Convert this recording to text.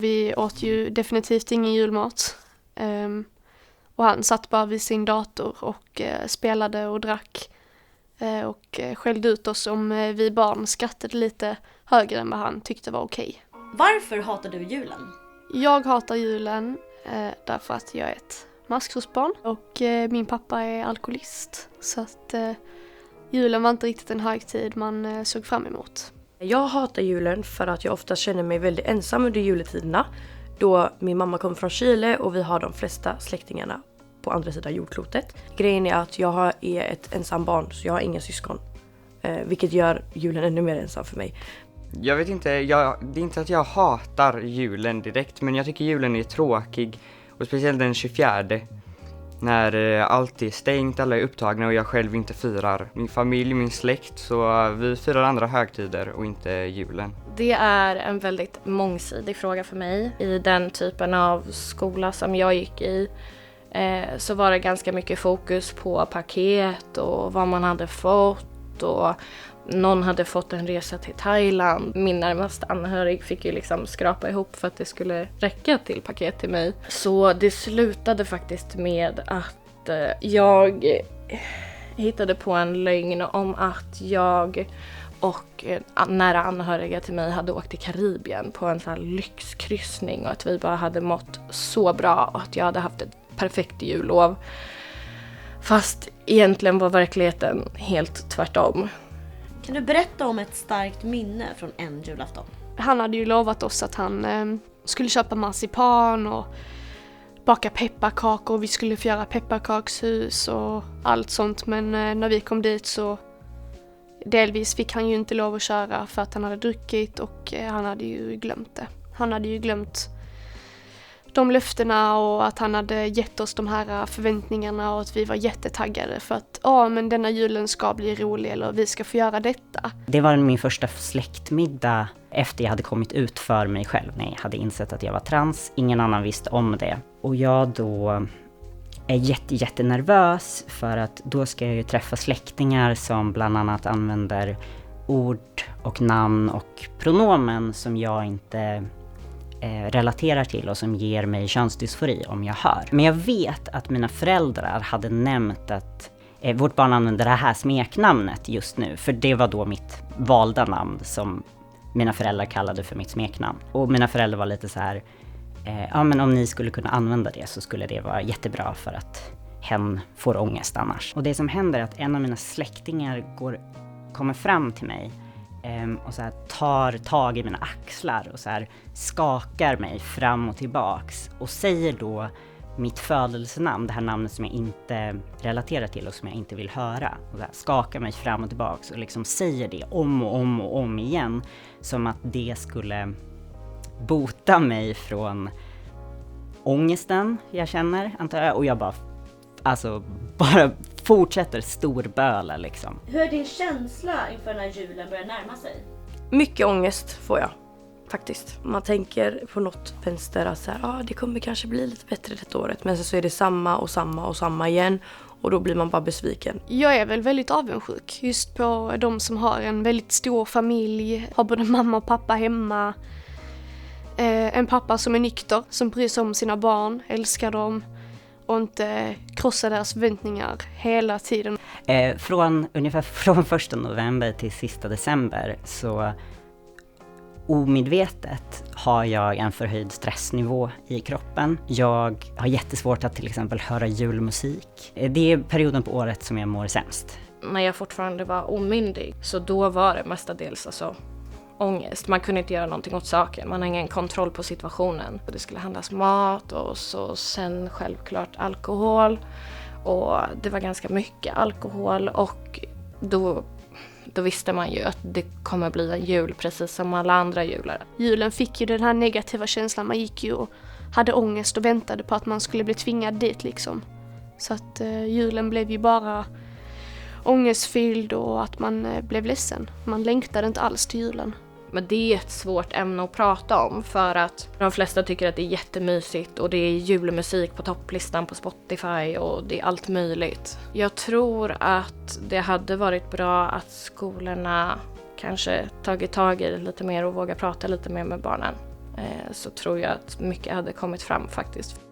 Vi åt ju definitivt ingen julmat. Och han satt bara vid sin dator och spelade och drack. Och skällde ut oss om vi barn skrattade lite högre än vad han tyckte var okej. Varför hatar du julen? Jag hatar julen därför att jag är ett maskrosbarn och min pappa är alkoholist. Så att julen var inte riktigt en högtid man såg fram emot. Jag hatar julen för att jag ofta känner mig väldigt ensam under juletiderna. Då min mamma kommer från Chile och vi har de flesta släktingarna på andra sidan jordklotet. Grejen är att jag är ett ensam barn så jag har inga syskon. Vilket gör julen ännu mer ensam för mig. Jag vet inte, det är inte att jag hatar julen direkt, men jag tycker julen är tråkig. Och speciellt den 24, när allt är stängt, alla är upptagna och jag själv inte firar min familj, min släkt. Så vi firar andra högtider och inte julen. Det är en väldigt mångsidig fråga för mig. I den typen av skola som jag gick i så var det ganska mycket fokus på paket och vad man hade fått, och någon hade fått en resa till Thailand. Min närmaste anhörig fick ju liksom skrapa ihop för att det skulle räcka till paket till mig. Så det slutade faktiskt med att jag hittade på en lögn om att jag och nära anhöriga till mig hade åkt till Karibien på en sån här lyxkryssning och att vi bara hade mått så bra och att jag hade haft ett perfekt jullov. Fast egentligen var verkligheten helt tvärtom. Kan du berätta om ett starkt minne från en julafton? Han hade ju lovat oss att han skulle köpa marsipan och baka pepparkakor. Vi skulle få göra pepparkakshus och allt sånt. Men när vi kom dit så delvis fick han ju inte lov att köra för att han hade druckit och han hade ju glömt det. Han hade ju glömt de löftena och att han hade gett oss de här förväntningarna och att vi var jättetaggade för att men denna julen ska bli rolig eller vi ska få göra detta. Det var min första släktmiddag efter jag hade kommit ut för mig själv när jag hade insett att jag var trans. Ingen annan visste om det. Och jag då är jättenervös för att då ska jag ju träffa släktingar som bland annat använder ord och namn och pronomen som jag inte relaterar till och som ger mig könsdysfori om jag hör. Men jag vet att mina föräldrar hade nämnt att vårt barn använder det här smeknamnet just nu. För det var då mitt valda namn som mina föräldrar kallade för mitt smeknamn. Och mina föräldrar var lite så här, men om ni skulle kunna använda det så skulle det vara jättebra för att hen får ångest annars. Och det som händer är att en av mina släktingar kommer fram till mig och så här tar tag i mina axlar och så här skakar mig fram och tillbaks och säger då mitt födelsenamn, det här namnet som jag inte relaterar till och som jag inte vill höra, och så här skakar mig fram och tillbaks och liksom säger det om och om igen som att det skulle bota mig från ångesten jag känner, antar jag, och jag bara fortsätter storböla liksom. Hur är din känsla inför när julen börjar närma sig? Mycket ångest får jag faktiskt. Man tänker på något vänster att så här, det kommer kanske bli lite bättre detta året. Men så är det samma igen. Och då blir man bara besviken. Jag är väl väldigt avundsjuk just på de som har en väldigt stor familj. Har både mamma och pappa hemma. En pappa som är nykter, som bryr sig om sina barn, älskar dem. Och inte krossa deras förväntningar hela tiden. Ungefär från 1 november till sista december så omedvetet har jag en förhöjd stressnivå i kroppen. Jag har jättesvårt att till exempel höra julmusik. Det är perioden på året som jag mår sämst. När jag fortfarande var omyndig så då var det mestadels ångest. Man kunde inte göra någonting åt saken. Man har ingen kontroll på situationen. Det skulle handlas mat och så sen självklart alkohol. Och det var ganska mycket alkohol och då visste man ju att det kommer bli en jul precis som alla andra jular. Julen fick ju den här negativa känslan. Man gick ju och hade ångest och väntade på att man skulle bli tvingad dit liksom. Så att julen blev ju bara ångestfylld och att man blev ledsen. Man längtade inte alls till julen. Men det är ett svårt ämne att prata om för att de flesta tycker att det är jättemysigt och det är julmusik på topplistan på Spotify och det är allt möjligt. Jag tror att det hade varit bra att skolorna kanske tagit tag i det lite mer och våga prata lite mer med barnen. så tror jag att mycket hade kommit fram faktiskt.